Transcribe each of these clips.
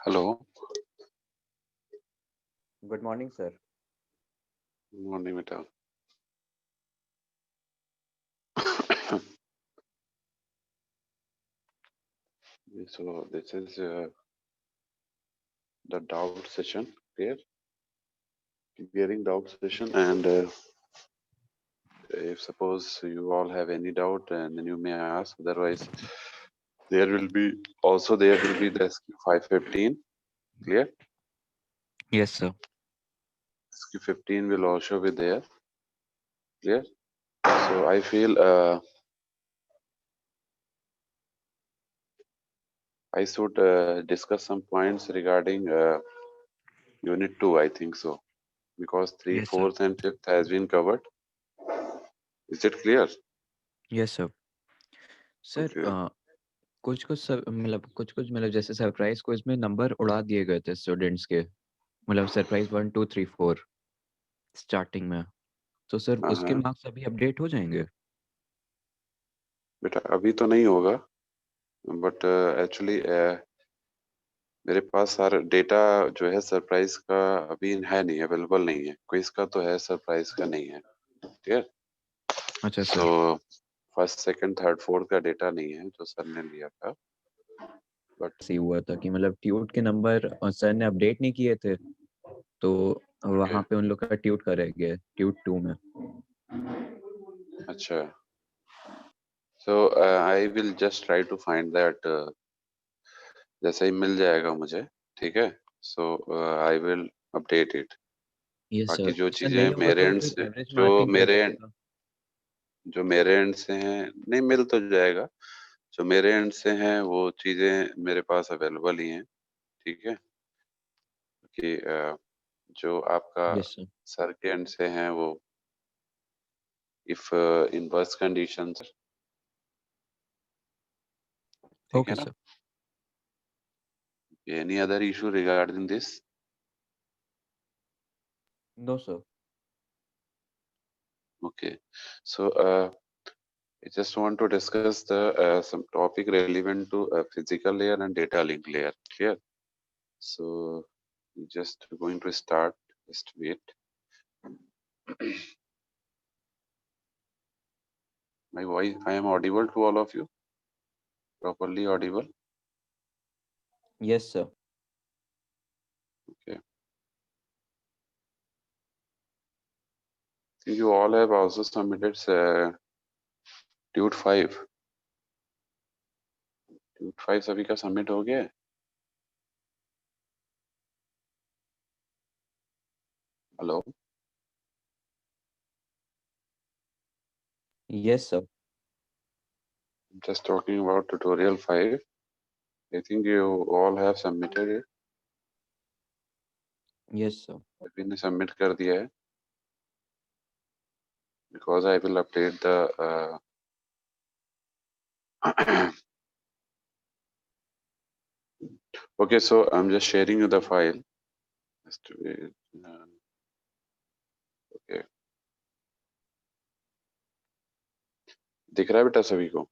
Hello. Good morning, sir. Good morning, Mita. So this is the doubt session. Clearing doubt session. And if suppose you all have any doubt, and then you may ask. Otherwise, there will be there will be the SQ 515. Clear? Yes, sir. SQ 15 will also be there. Clear? So I feel I should discuss some points regarding Unit 2. I think so because 3, Yes, sir. 4th, and 5th has been covered. Is it clear? Yes, sir. Sir Okay. कुछ कुछ मतलब जैसे surprise quiz में number उड़ा दिए गए थे students के, मतलब सरप्राइज 1 2 3 4 स्टार्टिंग में, तो सर उसके हाँ मार्क्स अभी अपडेट हो जाएंगे? बेटा, अभी तो नहीं होगा, बट एक्चुअली मेरे पास सारा डेटा जो है सरप्राइज का अभी है नहीं, अवेलेबल नहीं है। क्विज का तो है, सरप्राइज का नहीं है। ठीक है? अच्छा so sir. First, second, third, fourth का डेटा नहीं है जो सर ने लिया था, बट ऐसे ही हुआ था कि मतलब ट्यूट के नंबर सर ने अपडेट नहीं किए थे, तो ओके। वहां पे उन लोग का ट्यूट करे गए ट्यूट 2 में। अच्छा, so I will just try to find that. जैसे ही मिल जाएगा मुझे, ठीक है, so I will update it. Yes बाकी सर। जो सर नहीं चीजें होगा मेरे तो एंड फिर से एवरेज जो मार्किंग क्या मेरे चलेगा? जो मेरे एंड से हैं, नहीं मिल तो जाएगा। जो मेरे एंड से हैं वो चीजें मेरे पास अवेलेबल ही हैं। ठीक है? कि जो आपका यस सर। सर के एंड से हैं वो इफ इन वर्स्ट कंडीशंस, ठीक है ओके ना? Sir. Any other issue regarding this? No sir. Okay, so I just want to discuss the some topic relevant to physical layer and data link layer. Clear? So just going to start. Just wait. My voice, I am audible to all of you? Properly audible? Yes sir. Okay. You all have also submitted Tute 5. Tute 5 सभी का submit हो गया है? Hello? Yes sir. I'm just talking about tutorial 5. I think you all have submitted it. Yes sir. सभी ने submit कर दिया है, because I will update the okay, so I'm just sharing you the file. Just wait. Okay. दिख रहा है बेटा सभी को?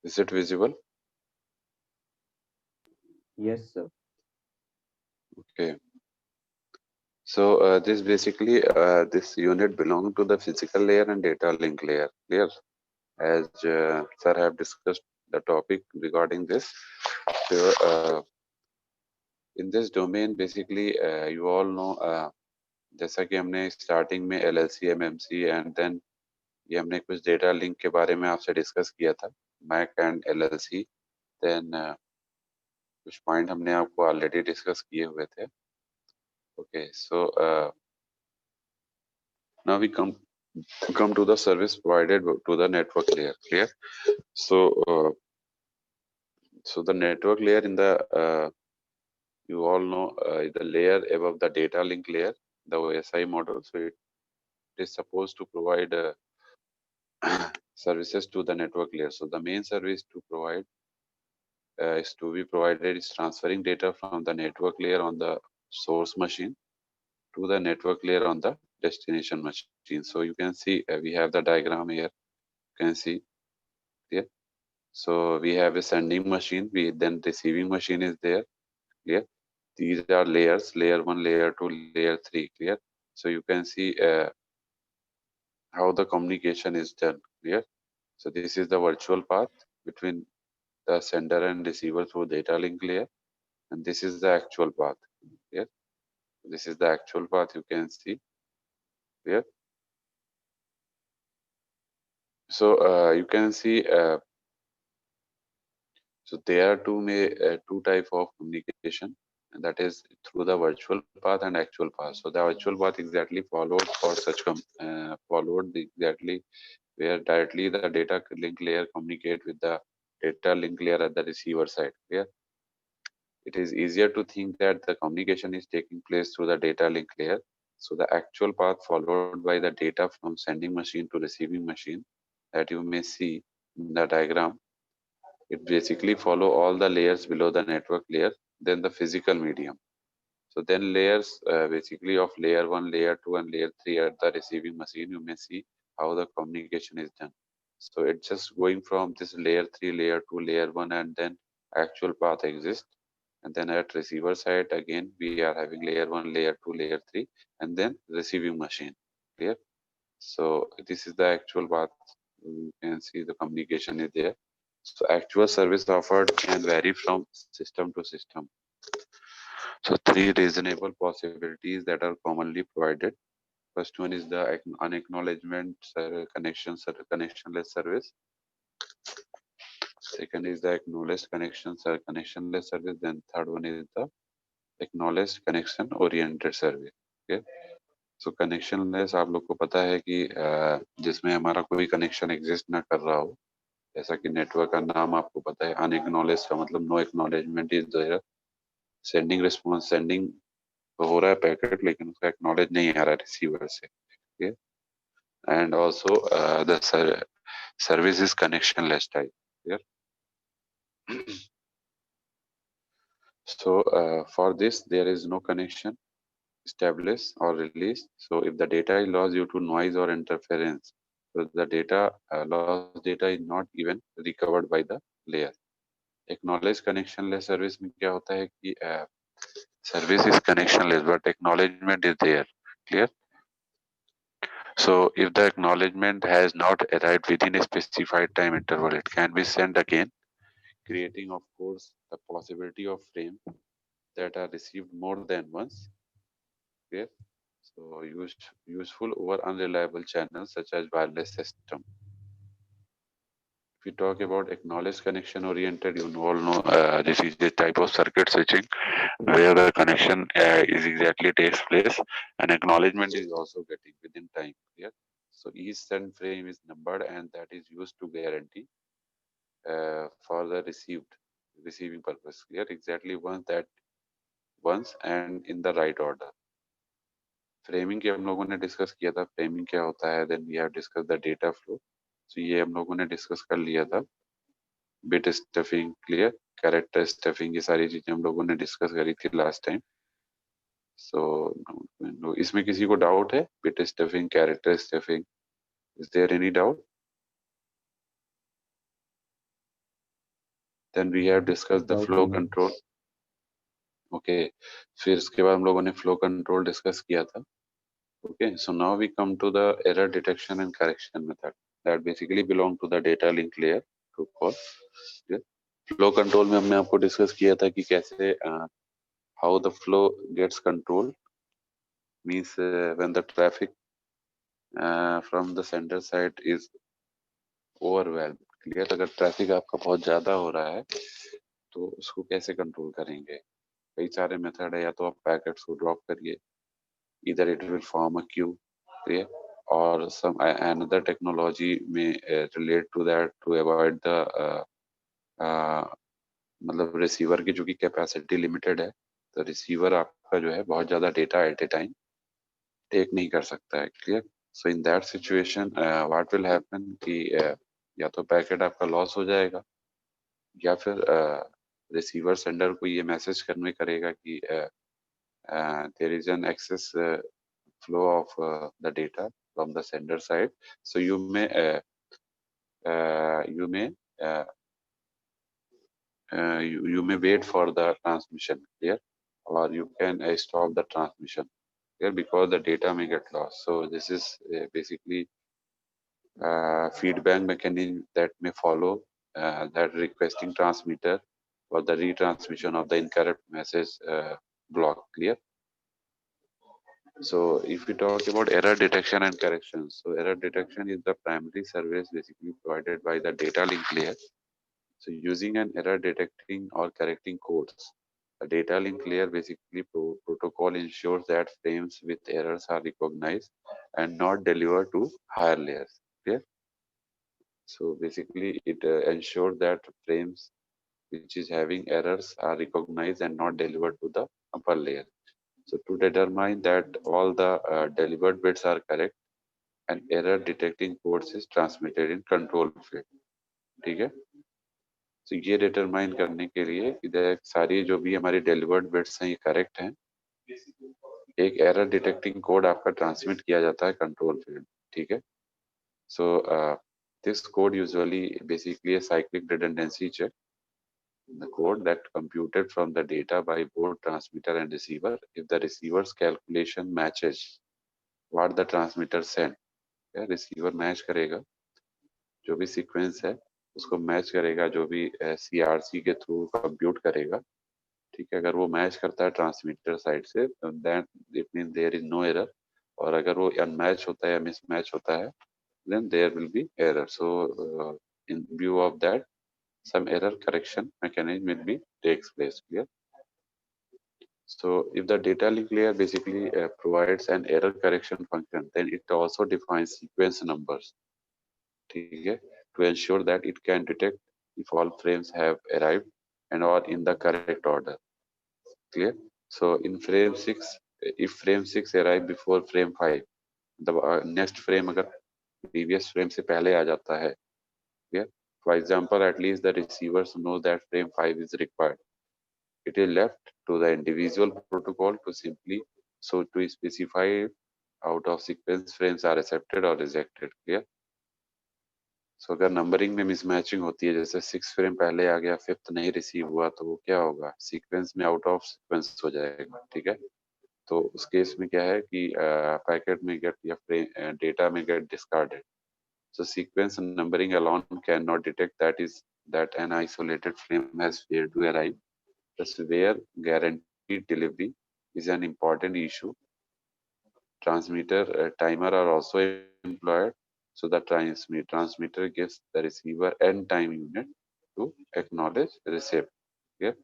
Is it visible? Yes sir. Okay. So this basically this unit belong to the physical layer and data link layer. Clear? As sir have discussed the topic regarding this. So in this domain, basically you all know, जैसा कि हमने starting में LLC, MMC and then ये हमने कुछ data link के बारे में आपसे डिस्कस किया था, मैक एंड LLC। देन कुछ पॉइंट हमने आपको ऑलरेडी डिस्कस किए हुए थे। Okay, so now we come to the service provided to the network layer. Clear? So so the network layer in the you all know the layer above the data link layer, the OSI model. So it is supposed to provide services to the network layer. So the main service to provide is to be provided is transferring data from the network layer on the source machine to the network layer on the destination machine. So you can see we have the diagram here. You can see here. So we have a sending machine, we then receiving machine is there, Clear? These are layers, layer 1, layer 2, layer 3. Clear? So you can see how the communication is done. Clear? So this is the virtual path between the sender and receiver through data link layer, and this is the actual path. Clear? This is the actual path you can see. Clear? So you can see so there are two type of communication, and that is through the virtual path and actual path. So the virtual path exactly followed for such followed exactly where directly the data link layer communicate with the data link layer at the receiver side. Clear? It is easier to think that the communication is taking place through the data link layer. So the actual path followed by the data from sending machine to receiving machine that you may see in the diagram, it basically follow all the layers below the network layer, then the physical medium. So then layers basically of layer 1, layer 2 and layer 3 at the receiving machine, you may see how the communication is done. So it's just going from this layer 3, layer 2, layer 1 and then actual path exists. And then at receiver side again we are having layer 1, layer 2, layer 3 and then receiving machine. Clear? So this is the actual path. You can see the communication is there. So actual service offered can vary from system to system. So three reasonable possibilities that are commonly provided. First one is the unacknowledgement connectionless service. Second is the acknowledged connectionless service. Then third one is the acknowledged connection oriented service. Okay. So connectionless आप लोग को पता है कि जिसमें हमारा कोई connection exist ना कर रहा हो, जैसा कि नेटवर्क का नाम आपको पता है अनएक्नॉलेज का मतलब no acknowledgement is there, sending response sending तो हो रहा है पैकेट लेकिन उसका एक्नॉलेज नहीं आ रहा है रिसीवर से. And also the service is connectionless type. Clear? So for this there is no connection established or released. So if the data is lost due to noise or interference, so the data lost data is not even recovered by the layer. Acknowledge connectionless service में क्या होता है कि service is connectionless but acknowledgement is there. Clear? So if the acknowledgement has not arrived within a specified time interval, it can be sent again, creating of course the possibility of frame that are received more than once. Clear? So useful over unreliable channels such as wireless system. If we talk about acknowledged connection oriented, you all know this is the type of circuit switching where the connection is exactly takes place and acknowledgement is also getting within time. Clear? So each send frame is numbered and that is used to guarantee for the receiving purpose. Clear? Exactly once and in the right order. Framing के हम लोगों ने discuss किया था, framing क्या होता है, then we have discuss the data flow. So ये हम लोगों ने डिस्कस कर लिया था. Bit stuffing, clear, character stuffing, ये सारी चीजें हम लोगों ने डिस्कस करी थी लास्ट टाइम. सो इसमें किसी को डाउट है? Bit stuffing, character stuffing, is there any doubt? Then we have discuss the flow control. Okay, फिर उसके बाद हम लोगों ने फ्लो कंट्रोल डिस्कस किया था. Okay, so now we come to the error detection and correction method that basically belong to the data link layer to call. Okay. Flow control में हमने आपको डिस्कस किया था कि कैसे how the flow gets controlled, means when the traffic from the sender side is overwhelmed. Clear? अगर traffic आपका बहुत ज्यादा हो रहा है तो उसको कैसे कंट्रोल करेंगे? कई सारे मेथड है. या तो आप पैकेट्स को ड्रॉप करिए, either it will form a queue, clear, or some another technology may relate to that to avoid the uh, मतलब रिसीवर की जो कि कैपेसिटी लिमिटेड है, तो रिसीवर आपका जो है बहुत ज्यादा data at a time take नहीं कर सकता है. Clear? So in that situation what will happen कि या तो पैकेट आपका लॉस हो जाएगा या फिर रिसीवर सेंडर को ये मैसेज कन्वे करेगा कि there is an excess flow of the data from the sender side, so you may uh, you may wait for the transmission, clear, or you can stop the transmission, clear, because the data may get lost. So this is basically feedback mechanism that may follow that requesting transmitter for the retransmission of the incorrect message block, clear. So if we talk about error detection and correction, so error detection is the primary service basically provided by the data link layer. So using an error detecting or correcting codes, a data link layer basically protocol ensures that frames with errors are recognized and not delivered to higher layers, clear. So basically, it ensures that frames which is having errors are recognized and not delivered to the upper layer. So to determine that all the delivered bits are correct, an error detecting codes is transmitted in control field. ठीक है? तो ये determine करने के लिए इधर सारी जो भी हमारी delivered bits हैं ये correct हैं. एक error detecting code आपका transmit किया जाता है control field. ठीक है? So this code usually basically a cyclic redundancy check. The code that computed from the data by both transmitter and receiver. If the receiver's calculation matches what the transmitter sent, या receiver match करेगा जो भी sequence है उसको match करेगा जो भी CRC के through compute करेगा, ठीक है. अगर वो match करता है transmitter side से then it means there is no error, और अगर वो unmatch होता है या mismatch होता है then there will be error. So in view of that some error correction mechanism will be takes place here. So if the data link layer basically provides an error correction function, then it also defines sequence numbers, ठीक है, to ensure that it can detect if all frames have arrived and are in the correct order, clear. So in frame 6, if frame 6 arrive before frame 5, the next frame अगर previous frame से पहले आ जाता है, clear. For example, at least the receivers know that frame 5 is required. It is left to the individual protocol to simply to specify out of sequence frames are accepted or rejected, clear. So अगर numbering में mismatching होती है, जैसे 6 frame पहले आ गया 5th नहीं receive हुआ, तो वो क्या होगा, सीक्वेंस में आउट ऑफ सीक्वेंस हो जाएगा, ठीक है. तो उस केस में क्या है कि पैकेट में गेट या फ्रेम डेटा में get discarded. So sequence numbering alone cannot detect that an isolated frame has failed to arrive. Thus, where guaranteed delivery is an important issue, transmitter timer are also employed. So the transmitter gives the receiver n time unit to acknowledge receipt. Okay?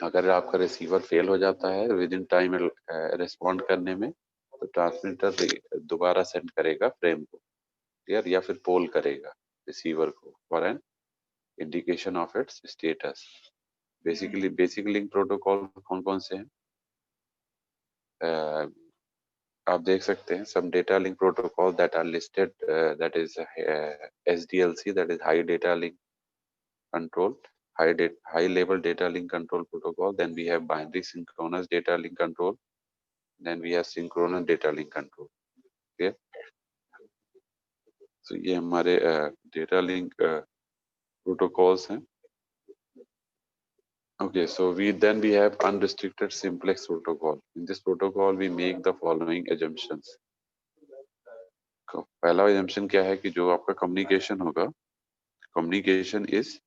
अगर आपका receiver fail हो जाता है with in time respond करने में, तो transmitter दोबारा send करेगा फ्रेम को, क्लियर, या फिर पोल करेगा रिसीवर को for an indication of its status. Basically basic link protocol कौन कौन से हैं आप देख सकते हैं. Some data link protocol that are listed, that is SDLC, that is high data link control, high level data link control protocol. Then we have binary synchronous data link control, then we have synchronous data link control. Okay, so ये हमारे data link protocols हैं. Okay, so we have unrestricted simplex protocol. In this protocol we make the following assumptions. पहला assumption क्या है कि जो आपका communication होगा, communication is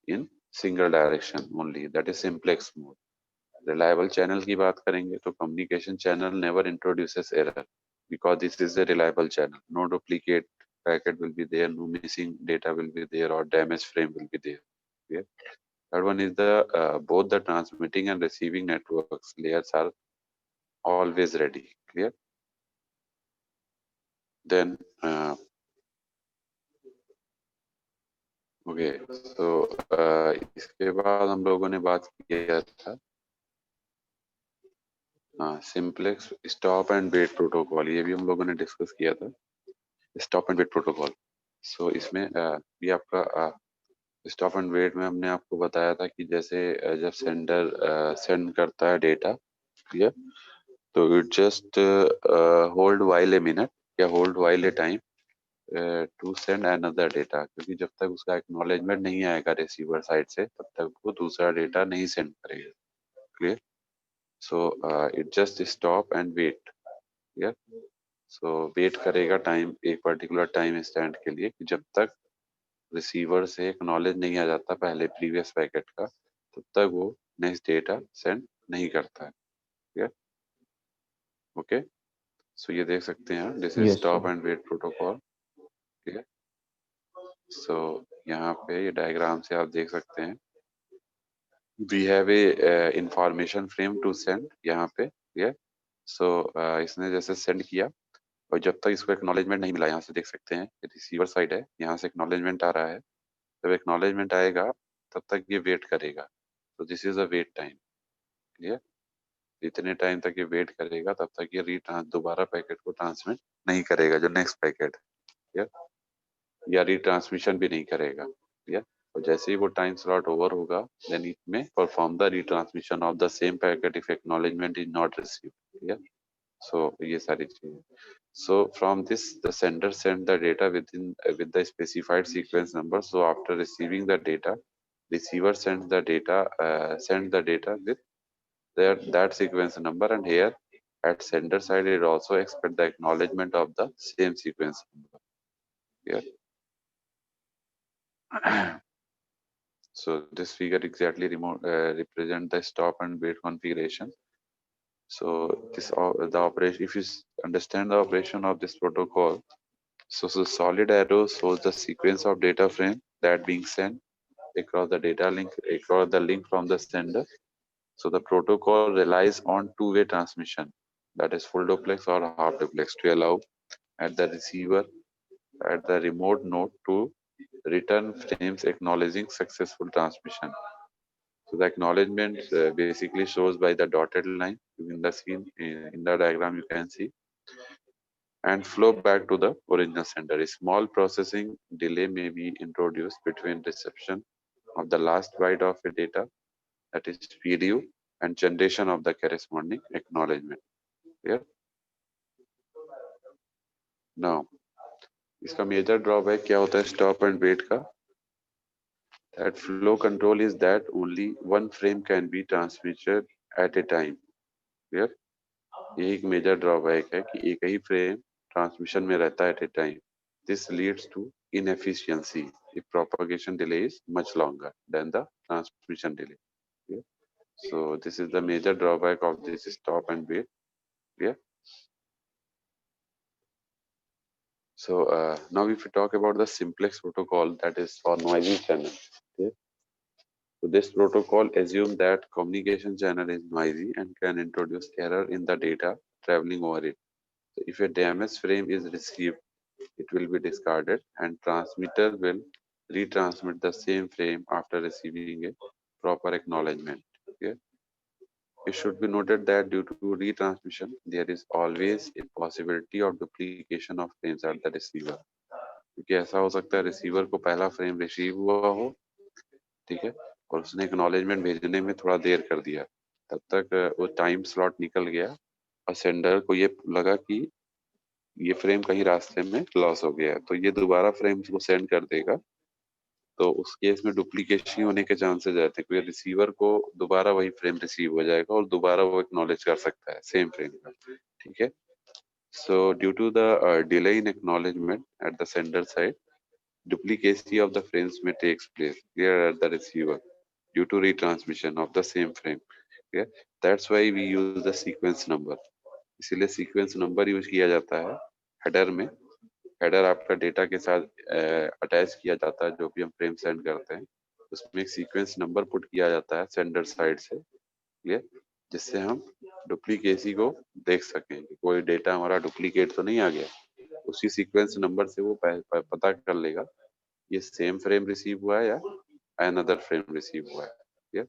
in single direction only, that is simplex mode. Reliable channel की बात करेंगे तो communication channel never introduces error because this is a reliable channel. No duplicate packet will be there, no missing data will be there, or damaged frame will be there. Okay. Third one is the both the transmitting and receiving networks layers are always ready. Clear. Then okay, so इसके बाद हम लोगों ने बात किया था simplex stop and wait protocol. ये भी हम लोगों ने डिस्कस किया था, stop and wait protocol. So इसमें भी आपका स्टॉप एंड वेट में हमने आपको बताया था कि जैसे जब सेंडर सेंड करता है डेटा, क्लियर, तो it just hold while a minute या hold while a time to send another data, क्योंकि जब तक उसका एक्नॉलेजमेंट नहीं आएगा रिसीवर साइड से तब तक वो दूसरा डेटा नहीं सेंड करेगा। Clear? So it just stop and wait. Clear? So wait करेगा टाइम, एक पर्टिकुलर टाइम स्टैंड के लिए, कि जब तक रिसीवर से एक्नॉलेज नहीं आ जाता पहले प्रीवियस पैकेट का, तब तक वो नेक्स्ट डेटा सेंड नहीं करता है। क्लियर? ओके, सो ये देख सकते हैं, this is yes stop sir. And wait protocol. ठीक है, सो यहाँ पे ये डायग्राम से आप देख सकते हैं, we have a information frame to send यहाँ पे। ये सो इसने जैसे सेंड किया, और जब तक इसको एक्नॉलेजमेंट नहीं मिला, यहाँ से देख सकते हैं रिसीवर साइड है, यहाँ से एक्नॉलेजमेंट आ रहा है। जब एक्नॉलेजमेंट आएगा तब तक ये वेट करेगा। तो this is a wait time. Clear? जितने टाइम तक ये वेट करेगा तब तक ये दोबारा पैकेट को ट्रांसमिट नहीं करेगा, जो नेक्स्ट पैकेट है, या रिट्रांसमिशन भी नहीं करेगा। या और जैसे ही वो टाइम स्लॉट ओवर होगा, देन इट में perform the retransmission of the same packet if acknowledgement is not received. या सो ये सारी चीजें। So from this the sender send the data with the specified sequence number. So after receiving the data, receiver sends the data with that sequence number, and here at sender side it also expect the acknowledgement of the same sequence number here. So this figure exactly represent the stop and wait configuration. So the operation, if you understand the operation of this protocol, so the solid arrow shows the sequence of data frame that being sent across the link from the sender. So the protocol relies on two-way transmission, that is full duplex or half duplex, to allow at the receiver at the remote node to return frames acknowledging successful transmission. So the acknowledgement basically shows by the dotted line in the scene, in the diagram you can see, and flow back to the original sender. A small processing delay may be introduced between reception of the last byte of a data, that is PDU, and generation of the corresponding acknowledgement. Here now, इसका major drawback क्या होता है stop and wait का? That flow control is that only one frame can be transmitted at a time. Clear? ये एक major drawback है कि एक ही फ्रेम ट्रांसमिशन में रहता है at a time. This leads to inefficiency if propagation delay is much longer than the transmission delay. Yeah. So this is the major drawback of this stop and wait. Yeah. So now if we talk about the simplex protocol, that is for noisy channel. Okay. So this protocol assumes that communication channel is noisy and can introduce error in the data traveling over it. So if a damaged frame is received, it will be discarded and transmitter will retransmit the same frame after receiving a proper acknowledgement. Okay? It should be noted that due to retransmission, there is always a possibility of duplication of frames at the receiver. क्योंकि ऐसा हो सकता है receiver को पहला frame receive हुआ हो, ठीक है, और उसने एक्नॉलेजमेंट भेजने में थोड़ा देर कर दिया, तब तक वो टाइम स्लॉट निकल गया और सेंडर को ये लगा कि ये फ्रेम कहीं रास्ते में लॉस हो गया है, तो ये दोबारा फ्रेम को सेंड कर देगा। तो उस केस में डुप्लीकेशन होने के चांसेस रहते हैं, क्योंकि रिसीवर को दोबारा वही फ्रेम रिसीव हो जाएगा और दोबारा वो एक्नॉलेज कर सकता है सेम फ्रेम का। ठीक है, so due to the delay in acknowledgement at the sender side, duplicacy of the frames may takes place here at the receiver due to retransmission of the same frame. Yeah, that's why we use the sequence number. इसीलिए sequence number use किया जाता है header में। Header आपका data के साथ attach किया जाता है, जो भी हम फ्रेम सेंड करते हैं उसमें एक सीक्वेंस नंबर पुट किया जाता है सेंडर साइड से, ये जिससे हम डुप्लीकेसी को देख सकें कि कोई डेटा हमारा डुप्लीकेट तो नहीं आ गया। उसी सीक्वेंस नंबर से वो पता कर लेगा ये सेम फ्रेम रिसीव हुआ है या अनदर फ्रेम रिसीव हुआ है। ठीक है,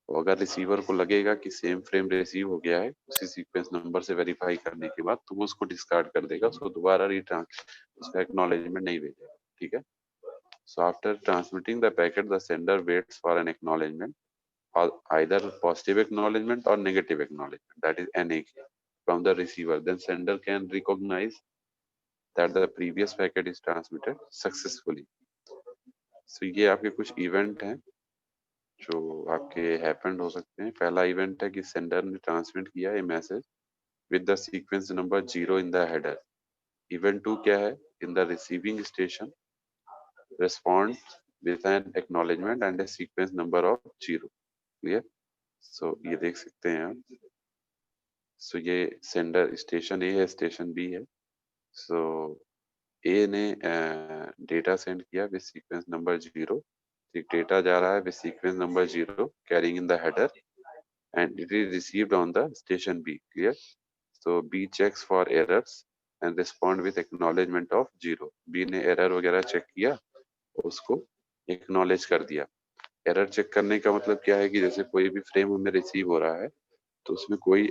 तो अगर रिसीवर को लगेगा कि सेम फ्रेम रिसीव हो गया है उसी सीक्वेंस नंबर से वेरीफाई करने के बाद, तो वो उसको डिस्कार्ड कर देगा, उसको दोबारा उसका एक्नॉलेजमेंट नहीं भेजेगा। ठीक है, so after transmitting the packet the sender waits for an acknowledgement, either positive acknowledgement or negative acknowledgement, that is NAK, from the receiver. Then sender can recognize that the previous packet is transmitted successfully. So ये आपके कुछ event हैं जो आपके happened हो सकते हैं. पहला इवेंट है कि सेंडर ने ट्रांसमिट किया a message with the sequence number 0 in the header. Event 2 क्या है? In the receiving station respond with an acknowledgement and a sequence number of 0. Clear? सो ये देख सकते हैं आप. सो ये सेंडर स्टेशन ए है, स्टेशन बी है. सो ए ने डेटा सेंड किया विद सीक्वेंस नंबर 0. एक डेटा जा रहा है with sequence number 0 carrying in the header and it is received on the station B. Clear? So B checks for errors and respond with acknowledgement of 0. B ने error वगैरह check किया, उसको acknowledge कर दिया. Error check करने का मतलब क्या है कि जैसे कोई भी फ्रेम हमें रिसीव हो रहा है तो उसमें कोई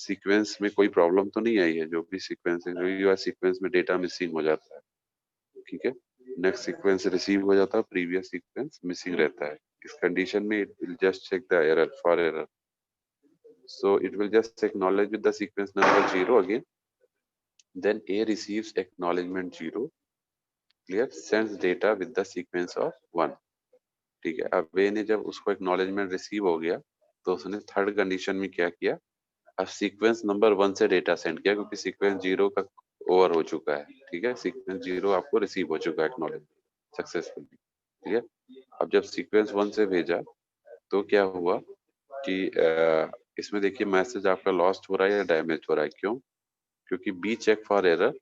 सीक्वेंस में कोई प्रॉब्लम तो नहीं आई है. जो भी सीक्वेंस है, सीक्वेंस में डेटा मिसिंग हो जाता है. ठीक है, नेक्स्ट सीक्वेंस रिसीव हो जाता है, प्रीवियस सीक्वेंस मिसिंग रहता है. इस कंडीशन में it will just check the error for error. So it will just acknowledge with the sequence number 0 again. Then A receives acknowledgement 0. Clear? Sends data with the sequence of 1. ठीक है. अब A ने जब उसको acknowledgement receive हो गया तो उसने थर्ड कंडीशन में क्या किया? अब सीक्वेंस नंबर 1 से डेटा सेंड किया क्योंकि सीक्वेंस 0 का ओवर हो चुका है. ठीक है, सीक्वेंस 0 आपको रिसीव हो चुका है एक्नॉलेजमेंट सक्सेसफुली. ठीक है. अब जब सीक्वेंस 1 से भेजा तो क्या हुआ कि इसमें देखिए मैसेज आपका लॉस्ट हो रहा है या डैमेज हो रहा है. क्यों? क्योंकि B check for error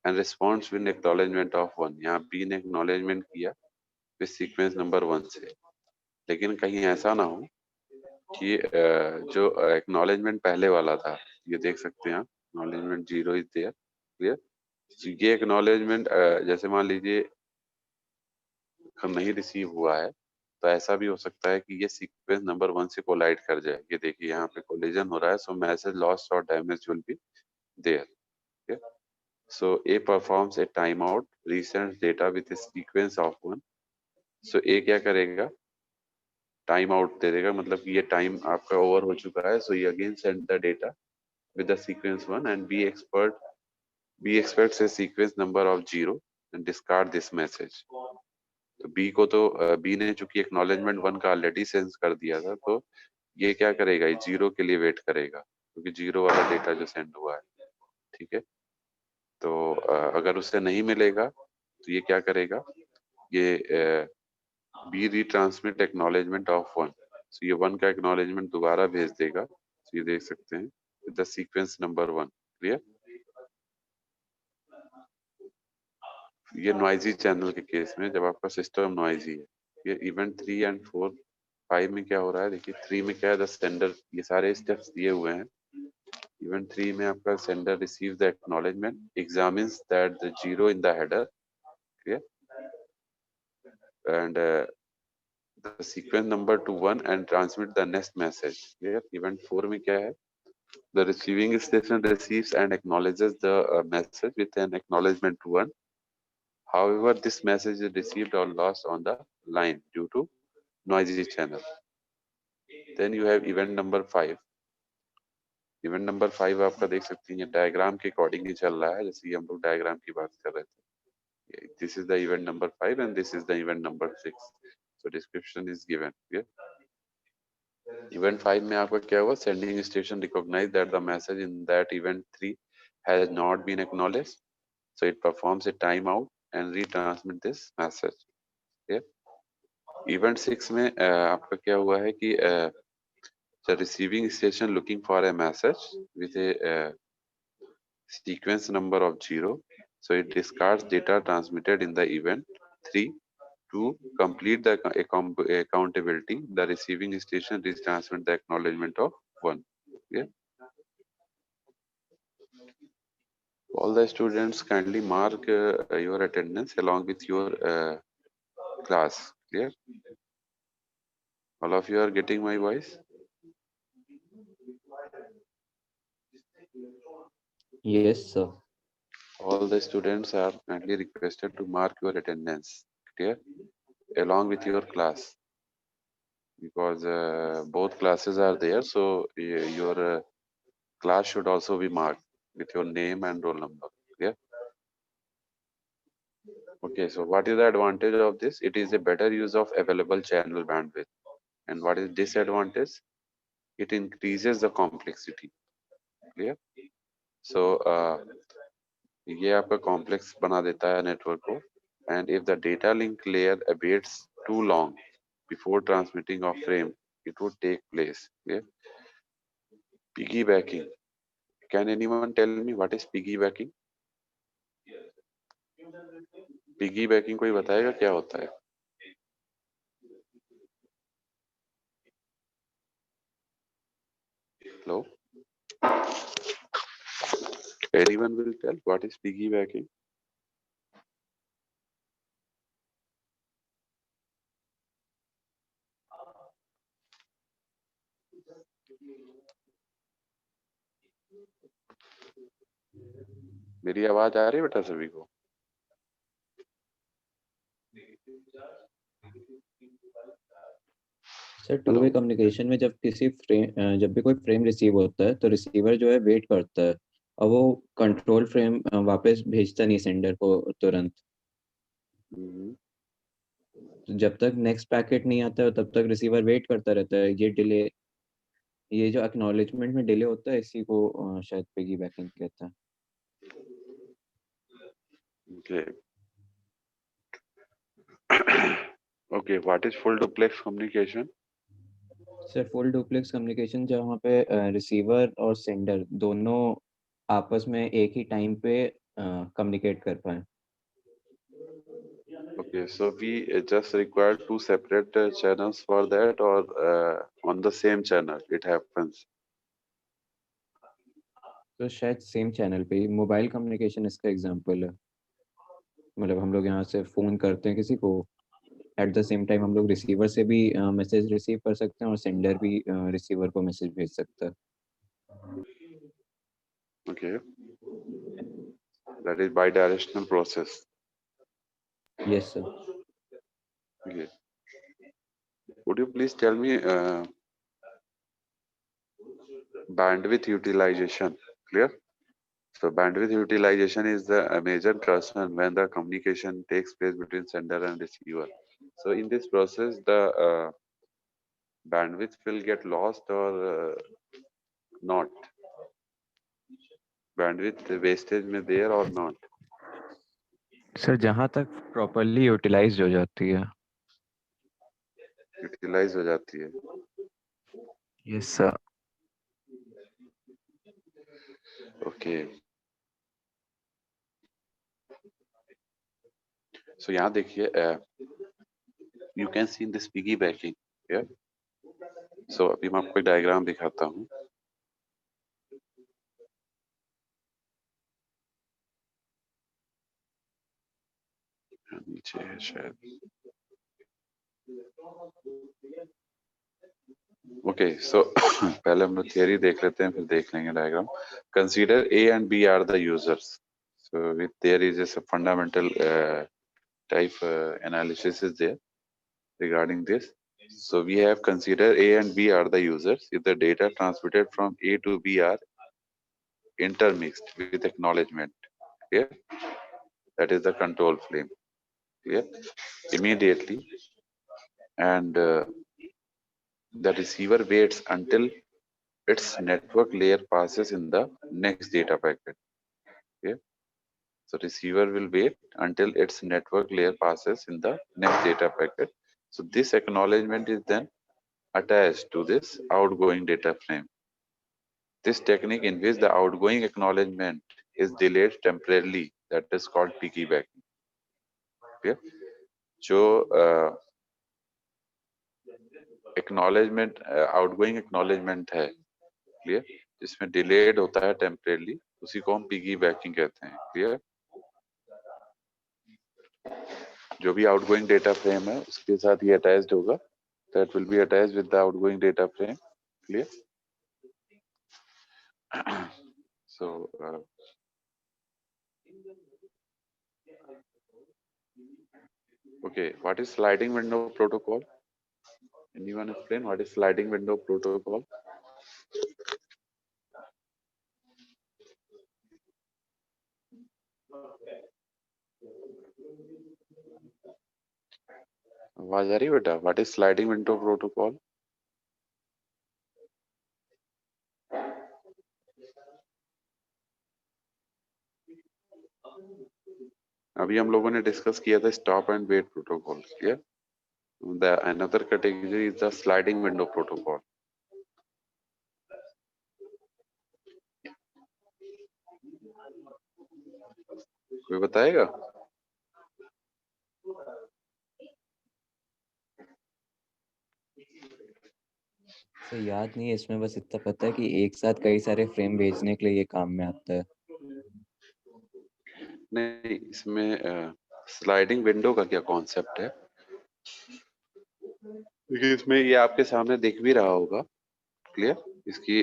and response with acknowledgement of 1. यहाँ बी ने एक्नॉलेजमेंट किया विद सीक्वेंस नंबर 1 से. लेकिन कहीं ऐसा ना हो कि जो एक्नॉलेजमेंट पहले वाला था, ये देख सकते हैं आप, एक्नॉलेजमेंट 0 इज देयर. क्लियर? ये एक्नॉलेजमेंट जैसे मान लीजिए नहीं रिसीव हुआ है तो ऐसा भी हो सकता है कि ये सीक्वेंस नंबर 1 से कोलाइड कर जाए. ये देखिए यहाँ पे कोलिजन हो रहा है. सो मैसेज लॉस्ट और damage will be there. So A performs a timeout, resends data with a sequence of 1. So A क्या करेगा? टाइम आउट दे देगा, मतलब कि ये टाइम आपका ओवर हो चुका है. सो ये again send the data with the sequence 1 and B expects a sequence number of 0 and discard this message. तो B को तो B ने चूंकि acknowledgement 1 का ऑलरेडी सेंस कर दिया था तो ये क्या करेगा? ये 0 के लिए वेट करेगा क्योंकि 0 वाला डेटा जो सेंड हुआ है. ठीक है. तो अगर उसे नहीं मिलेगा तो ये क्या करेगा? ये बी रीट्रांसमिट एक्नॉलेजमेंट ऑफ 1. सो ये 1 का एक्नॉलेजमेंट दोबारा भेज देगा. तो ये देख सकते हैं द सीक्वेंस नंबर 1. क्लियर? ये नॉइजी चैनल के केस में जब आपका सिस्टम नॉइजी है. ये इवेंट 3 एंड 4 5 में क्या हो रहा है देखिए. 3 में क्या है? द सेंडर, ये सारे स्टेप्स दिए हुए हैं. इवेंट 3 में आपका sender receive the acknowledgement, examines that the 0 in the header. Clear? And the sequence number to 1 and transmit the next message. Here event 4 में क्या है? The receiving station receives and acknowledges the message with an acknowledgement to 1. However, this message is received or lost on the line due to noisy channel. Then you have event number 5. Event number 5 आपका देख सकते हैं, ये diagram के according ही चल रहा है जैसे हम लोग डायग्राम की बात कर रहे थे. This is the event number 5 and this is the event number 6. So description is given here. Event 5 में आपका क्या हुआ? Sending station recognize that the message in that event 3 has not been acknowledged, so it performs a timeout and retransmit this message. Okay? Event 6 में आपका क्या हुआ है कि the receiving station looking for a message with a sequence number of 0, so it discards data transmitted in the event 3. To complete the accountability, the receiving station retransmit the acknowledgement of 1. Yeah. All the students kindly mark your attendance along with your class. Clear? All of you are getting my voice? Yes, sir. All the students are kindly requested to mark your attendance. Clear? Along with your class. Because both classes are there, so your class should also be marked with your name and roll number. Yeah. Okay, so what is the advantage of this? It is a better use of available channel bandwidth. And what is disadvantage? It increases the complexity. Clear? So ये आपका complex बना देता है network को. And if the data link layer awaits too long before transmitting of frame, it would take place. Yeah? Piggybacking. Can anyone tell me what is piggybacking? Piggybacking कोई बताएगा क्या होता है? Hello? Anyone will tell what is piggybacking? मेरी आवाज आ रही है बेटा सभी को? सर टू वे कम्युनिकेशन में जब भी कोई फ्रेम रिसीव होता है तो रिसीवर जो है वेट करता है और वो कंट्रोल फ्रेम वापस भेजता नहीं सेंडर को तुरंत। तो जब तक नेक्स्ट पैकेट नहीं आता है तब तक रिसीवर वेट करता रहता है। ये जो एक्नॉलेजमेंट में डिले होता है इसी को शायद पिगीबैकिंग कहता है। Okay. Okay, what is full duplex communication? Sir full duplex communication जहाँ पे रिसीवर और सेंडर दोनों आपस में एक ही टाइम पे कम्युनिकेट कर पाए। Okay, so we just require two separate channels for that, or on the same channel it happens. तो शायद सेम चैनल पे ही मोबाइल कम्युनिकेशन इसका एग्जांपल है। मतलब हम लोग यहाँ से फोन करते हैं किसी को, एट द सेम टाइम हम लोग रिसीवर से भी मैसेज रिसीव कर सकते हैं और सेंडर भी रिसीवर को मैसेज भेज सकता है। Okay, that is bidirectional process. Yes sir. Okay, would you please tell me bandwidth utilization? Clear? So bandwidth utilization is the major concern when the communication takes place between sender and receiver. So in this process, the bandwidth will get lost or not. Bandwidth wastage में there or not. Sir जहाँ तक properly utilise हो जाती है। Utilise हो जाती है। Yes sir. Okay, so यहाँ देखिए, you can see in this piggybacking. So अभी मैं आपको एक डायग्राम दिखाता हूँ। नीचे है शायद। ओके, सो पहले हम लोग थियरी देख लेते हैं, फिर देख लेंगे diagram. Consider A and B are the users. So with there is a fundamental type analysis is there regarding this. So we have considered A and B are the users. If the data transmitted from A to B are intermixed with acknowledgement, yeah, that is the control frame, yeah, immediately, and the receiver waits until its network layer passes in the next data packet. Yeah, so receiver will wait until its network layer passes in the next data packet. So this acknowledgement is then attached to this outgoing data frame. This technique in which the outgoing acknowledgement is delayed temporarily, that is called piggybacking. Okay? जो acknowledgement outgoing acknowledgement है, clear, जिसमें delayed होता है temporarily, उसी को हम piggybacking कहते हैं। clear? जो भी outgoing data frame है उसके साथ ये attached होगा, that will be attached with the outgoing data frame. clear? So okay, what is sliding window protocol? Anyone explain what is sliding window protocol? आवाज आ रही है बेटा? What is sliding window protocol? अभी हम लोगों ने डिस्कस किया था stop and wait protocol, clear? The another category is the sliding window protocol. कोई बताएगा? से याद नहीं है, इसमें बस इतना पता है कि एक साथ कई सारे फ्रेम भेजने के लिए ये काम में आता है। नहीं, इसमें स्लाइडिंग विंडो का क्या कॉन्सेप्ट है? देखिए इसमें ये आपके सामने दिख भी रहा होगा, क्लियर? इसकी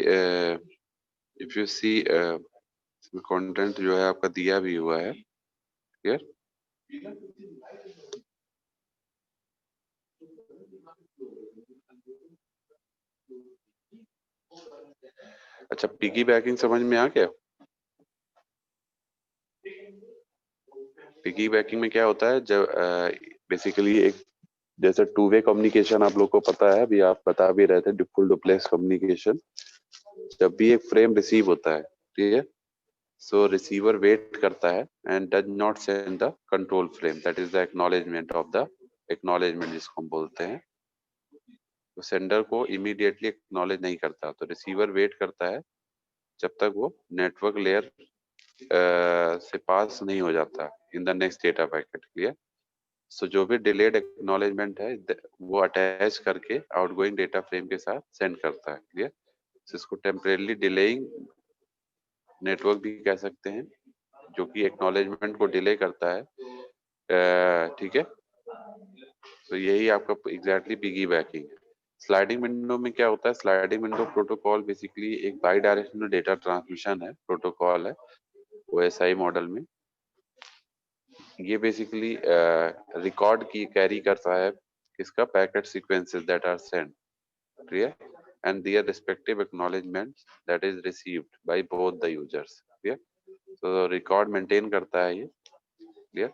इफ यू सी इसमें कंटेंट जो है आपका दिया भी हुआ है, क्लियर? अच्छा, पिगी बैकिंग समझ में आ गया? पिगी बैकिंग में क्या होता है, जब बेसिकली एक जैसे टू वे कम्युनिकेशन आप लोग को पता है, अभी आप बता भी रहे थे, फुल डुप्लेक्स कम्युनिकेशन। जब भी एक फ्रेम रिसीव होता है, ठीक है, सो रिसीवर वेट करता है and does not send the control frame, that is the acknowledgement of the acknowledgement जिसको हम बोलते हैं। तो सेंडर को इमीडिएटली एक्नॉलेज नहीं करता, तो रिसीवर वेट करता है जब तक वो नेटवर्क लेयर से पास नहीं हो जाता in the next data packet, clear? So जो भी डिलेड एक्नॉलेजमेंट है वो अटैच करके आउटगोइंग डेटा फ्रेम के साथ सेंड करता है, क्लियर? सो इसको टेम्परेली डिलेइंग नेटवर्क भी कह सकते हैं, जो कि एक्नॉलेजमेंट को डिले करता है, ठीक है? तो यही आपका एग्जैक्टली पिगी बैकिंग है। स्लाइडिंग विंडो में क्या होता है? स्लाइडिंग विंडो प्रोटोकॉल बेसिकली एक बाई डायरेक्शनल डेटा ट्रांसमिशन है, प्रोटोकॉल है ओएसआई मॉडल में। ये बेसिकली रिकॉर्ड की कैरी करता है किसका? Packet sequences that are sent, clear, and their respective acknowledgements that is received by both the users, clear? तो रिकॉर्ड मेंटेन करता है ये, क्लियर?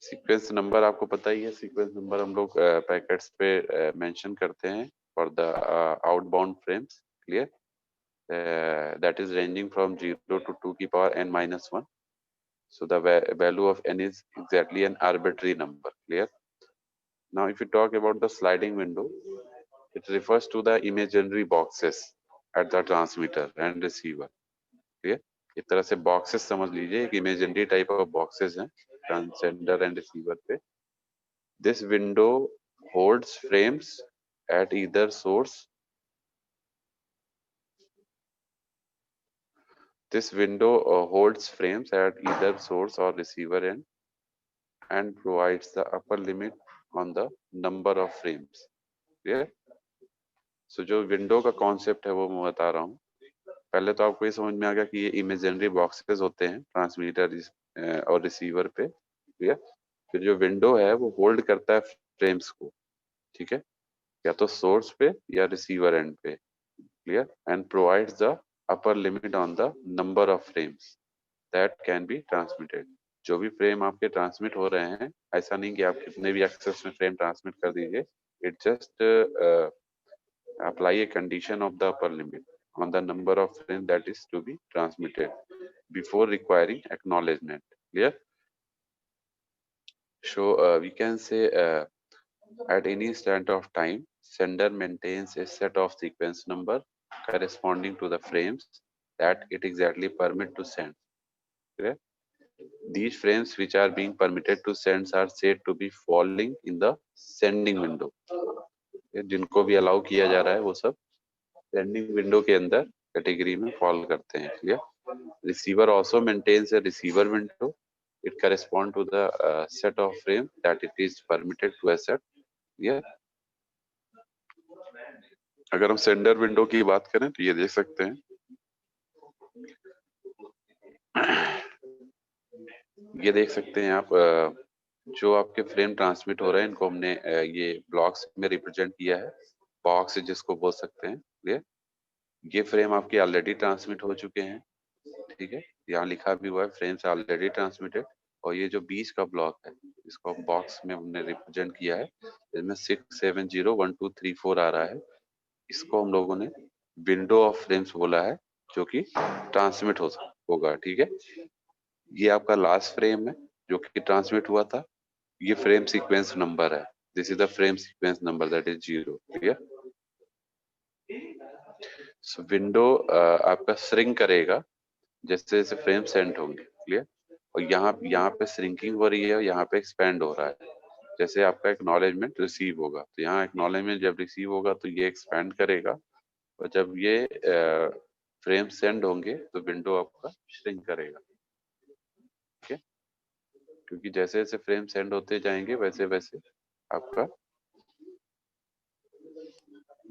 सीक्वेंस नंबर आपको पता ही है, सीक्वेंस नंबर हम लोग पैकेट्स पे मेंशन करते हैं for the outbound frames, clear? That is ranging from 0 to 2 की power n-1. So the value of n is exactly an arbitrary number, clear? Now if you talk about the sliding window, it refers to the imaginary boxes at the transmitter and receiver, clear? एक तरह से boxes समझ लीजिए, एक imaginary type of boxes हैं transcender and receiver पे। This window holds frames at either source. This window holds frames at either source or receiver end and provides the upper limit on the number of frames. Clear? So जो window का concept है वो मैं बता रहा हूँ। पहले तो आपको ये समझ में आ गया कि ये इमेजिनरी बॉक्सेस होते हैं ट्रांसमीटर और रिसीवर पे, ठीक है? फिर जो विंडो है वो होल्ड करता है फ्रेम्स को, ठीक है, या तो सोर्स पे या रिसीवर एंड पे, clear, and provides the upper limit on the number of frames that can be transmitted. जो भी फ्रेम आपके ट्रांसमिट हो रहे हैं, ऐसा नहीं कि आप कितने भी एक्सेस में फ्रेम ट्रांसमिट कर दीजिए, it just apply a condition of the upper limit on the number of frames that is to be transmitted before requiring acknowledgement, clear? So we can say at any instant of time sender maintains a set of sequence number corresponding to the frames that it exactly permit to send, clear? These frames which are being permitted to send are said to be falling in the sending window. जिनको भी allow किया जा रहा है वो सब sending window के अंदर कैटेगरी में फॉल करते हैं, clear? Receiver also maintains a receiver window, it correspond to the set of frame that it is permitted to accept, clear? अगर हम सेंडर विंडो की बात करें तो ये देख सकते हैं, ये देख सकते हैं आप, जो आपके फ्रेम ट्रांसमिट हो रहे हैं इनको हमने ये ब्लॉक्स में रिप्रेजेंट किया है, बॉक्स जिसको बोल सकते हैं, क्लियर? ये फ्रेम आपके ऑलरेडी ट्रांसमिट हो चुके हैं, ठीक है, यहाँ लिखा भी हुआ है फ्रेम्स ऑलरेडी ट्रांसमिटेड। और ये जो बीच का ब्लॉक है इसको बॉक्स में हमने रिप्रेजेंट किया है, इसमें 6 7 0 1 2 3 4 आ रहा है। इसको हम लोगों ने विंडो ऑफ फ्रेम्स बोला है, जो कि ट्रांसमिट होगा। ठीक है, ये आपका लास्ट फ्रेम है जो कि ट्रांसमिट हुआ था। ये फ्रेम सीक्वेंस नंबर है, this is the frame sequence number that is 0। Clear? So window आपका श्रिंक करेगा जैसे जैसे फ्रेम सेंड होंगे। क्लियर? और यहाँ पे श्रिंकिंग हो रही है और यहाँ पे एक्सपेंड हो रहा है। जैसे आपका एक्नॉलेजमेंट रिसीव होगा तो यहाँ एक्नॉलेजमेंट जब रिसीव होगा तो ये एक्सपेंड करेगा, और जब ये फ्रेम सेंड होंगे तो विंडो आपका श्रिंक करेगा। ठीक है, क्योंकि जैसे जैसे फ्रेम सेंड होते जाएंगे वैसे वैसे आपका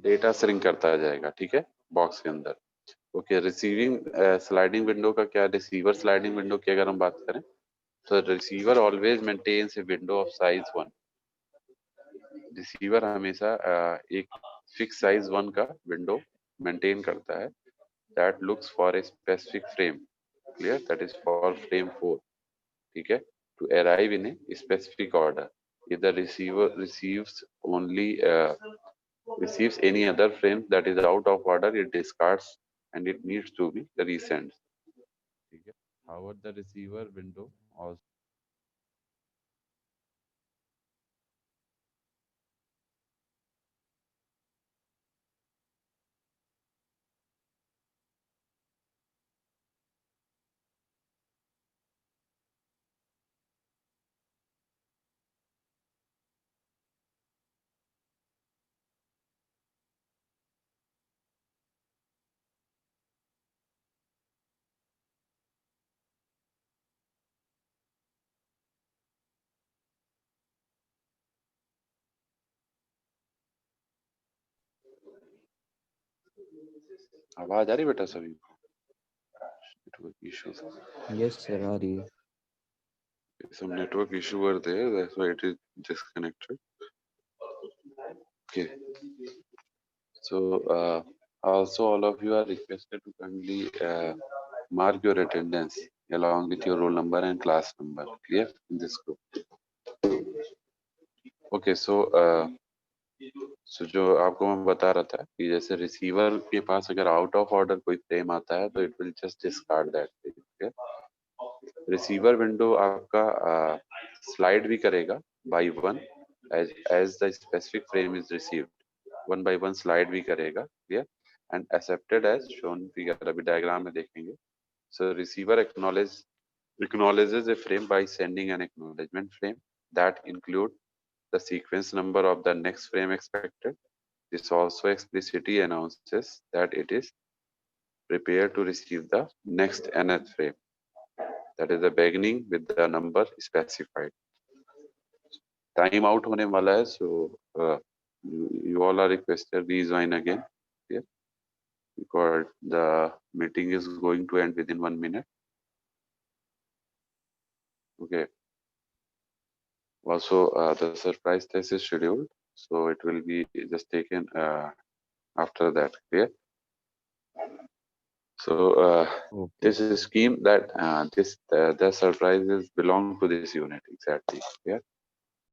डेटा श्रिंक करता जाएगा। ठीक है, बॉक्स के अंदर। ओके, रिसीविंग स्लाइडिंग विंडो का क्या, रिसीवर स्लाइडिंग विंडो की अगर हम बात करें तो receiver always maintains a window of size 1। Receiver हमेशा एक फिक्स साइज 1 का विंडो मेंटेन करता है, that looks for a specific frame. Clear? That is for frame 4। ठीक है, to arrive in a specific order. if the receiver receives any other frame that is out of order, it discards and it needs to be resent. ठीक है, however the receiver window also आवाज आ रही बेटा सभी को? Network issues. Yes, sir, आ रही है। Some network issue were there, that's why it is disconnected. Okay, so also all of you are requested to kindly mark your attendance along with your roll number and class number. Clear? In this group. Okay, so जो आपको मैं बता रहा था कि जैसे receiver के पास अगर आउट ऑफ ऑर्डर कोई फ्रेम आता है तो it will just discard that. ठीक है, रिसीवर विंडो आपका स्लाइड भी करेगा by one as the specific frame is received, one by one slide भी करेगा। Clear? And accepted as shown figure, अभी डायग्राम में देखेंगे। So receiver acknowledges a frame by sending an acknowledgement frame that include the sequence number of the next frame expected. This also explicitly announces that it is prepared to receive the next nth frame, that is the beginning with the number specified. Time out होने वाला है, so you all are requested rejoin again here because the meeting is going to end within 1 minute. Okay. Also, the surprise test is scheduled, so it will be just taken after that. Clear? So Okay. this is scheme that the surprises belong to this unit exactly. Yeah.